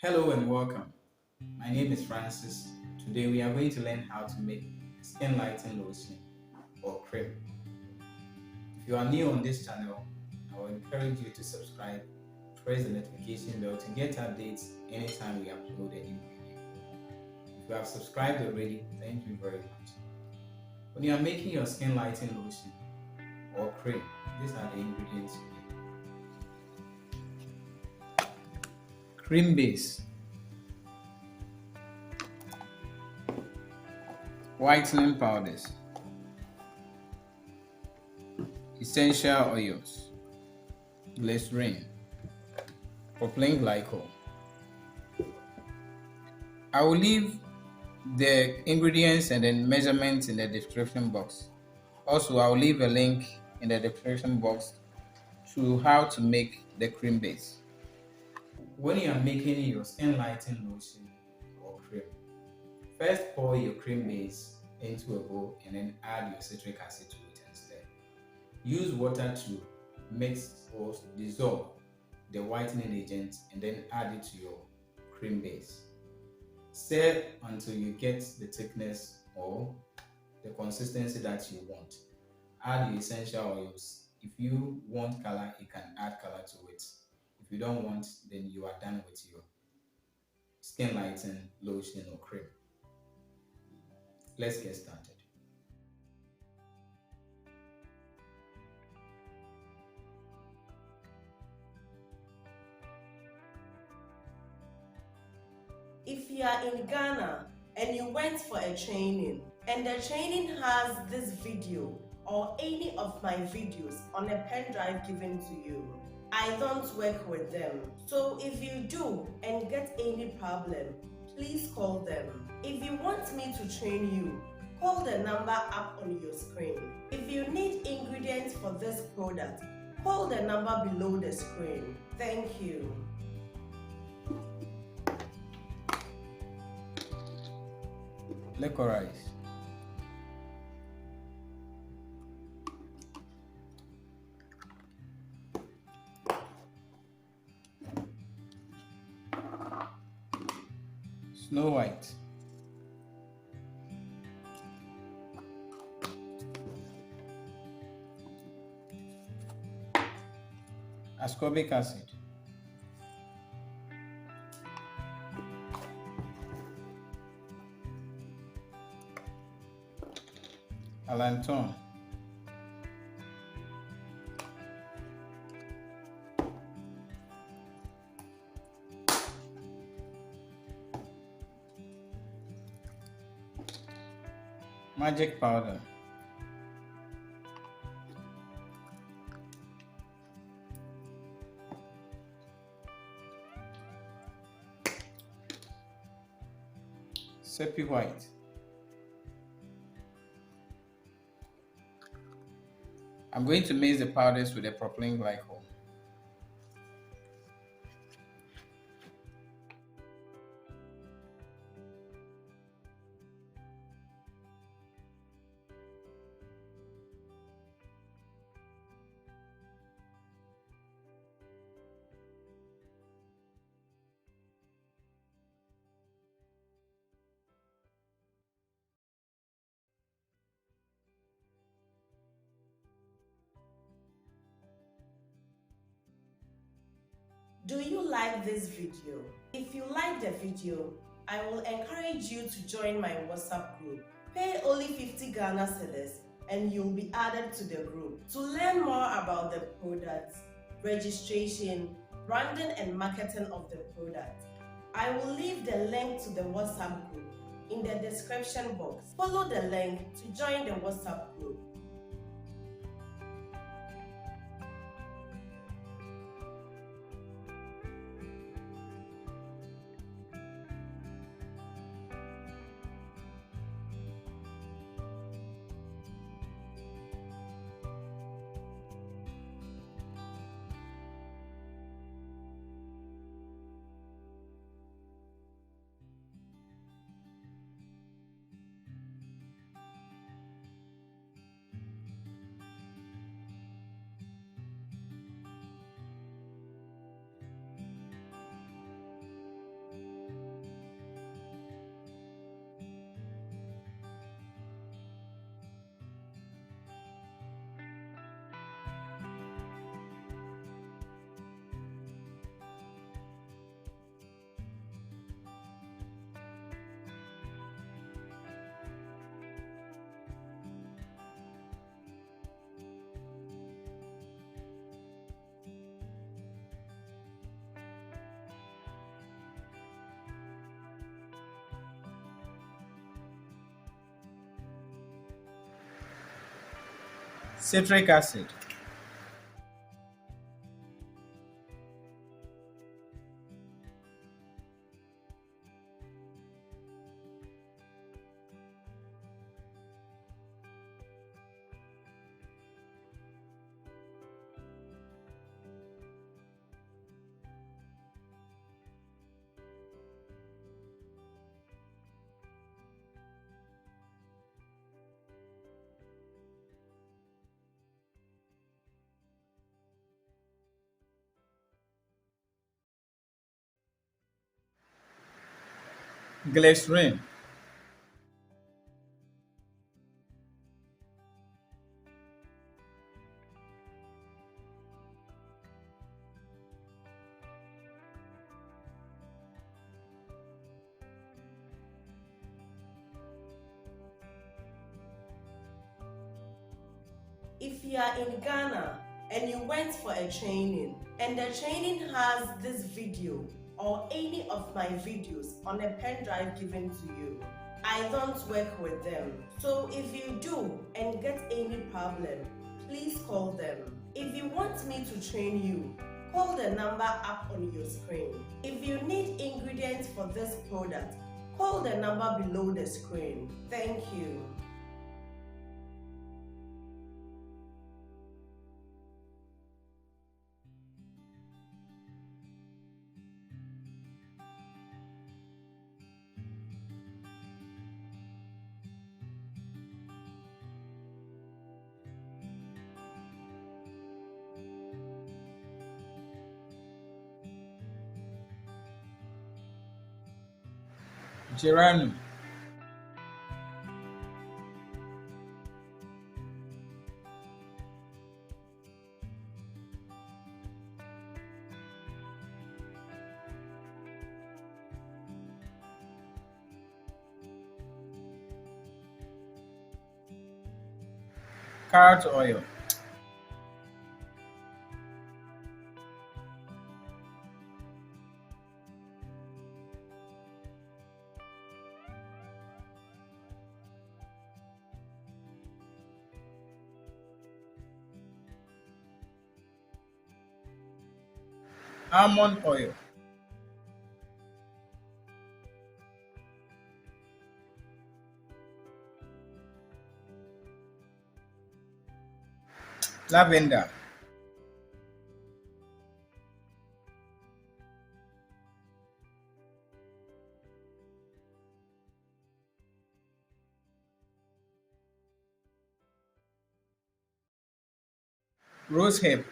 Hello and welcome. My name is Francis. Today we are going to learn how to make skin lightening lotion or cream. If you are new on this channel, I will encourage you to subscribe, press the notification bell to get updates anytime we upload a new video. If you have subscribed already, thank you very much. When you are making your skin lightening lotion or cream, these are the ingredients you need. Cream base, whitening powders, essential oils, glycerin, propylene glycol. I will leave the ingredients and then measurements in the description box. Also, I will leave a link in the description box to how to make the cream base. When you are making your skin lightening lotion or cream, first pour your cream base into a bowl and then add your citric acid to it and stir. Use water to mix or dissolve the whitening agent and then add it to your cream base. Stir until you get the thickness or the consistency that you want. Add your essential oils. If you want color, you can add color to it. If you don't want, then you are done with your skin lightening lotion or cream. Let's get started. If you are in Ghana and you went for a training and the training has this video or any of my videos on a pen drive given to you, I don't work with them. So if you do and get any problem, please call them. If you want me to train you, call the number up on your screen. If you need ingredients for this product, call the number below the screen. Thank you. Licorice, Snowhite, Ascorbic acid, Allantoin, magic powder, Sepiwhite, I'm going to mix the powders with the propylene glycol. Do you like this video? If you like the video, I will encourage you to join my WhatsApp group. Pay only 50 Ghana cedis and you'll be added to the group. To learn more about the product, registration, branding and marketing of the product, I will leave the link to the WhatsApp group in the description box. Follow the link to join the WhatsApp group. Citric acid. Glycerin. If you are in Ghana and you went for a training and the training has this video or any of my videos on a pen drive given to you, I don't work with them. So if you do and get any problem, please call them. If you want me to train you, call the number up on your screen. If you need ingredients for this product, call the number below the screen. Thank you. Geranium. Carrot oil. Almond oil. Lavender. Rosehip.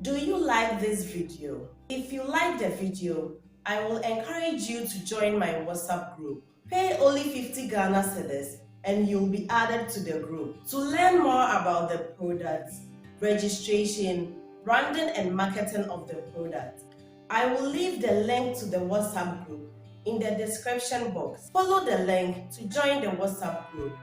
Do you like this video? If you like the video, I will encourage you to join my WhatsApp group. Pay only 50 Ghana cedis and you'll be added to the group. To learn more about the products, registration, branding and marketing of the product, I will leave the link to the WhatsApp group in the description box. Follow the link to join the WhatsApp group.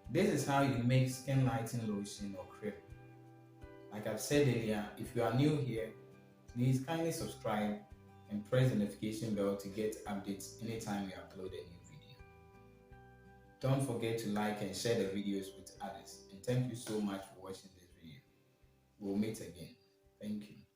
This is how you make skin lightening lotion or cream. Like I've said earlier, if you are new here, please kindly subscribe and press the notification bell to get updates anytime we upload a new video. Don't forget to like and share the videos with others. And thank you so much for watching this video. We'll meet again. Thank you.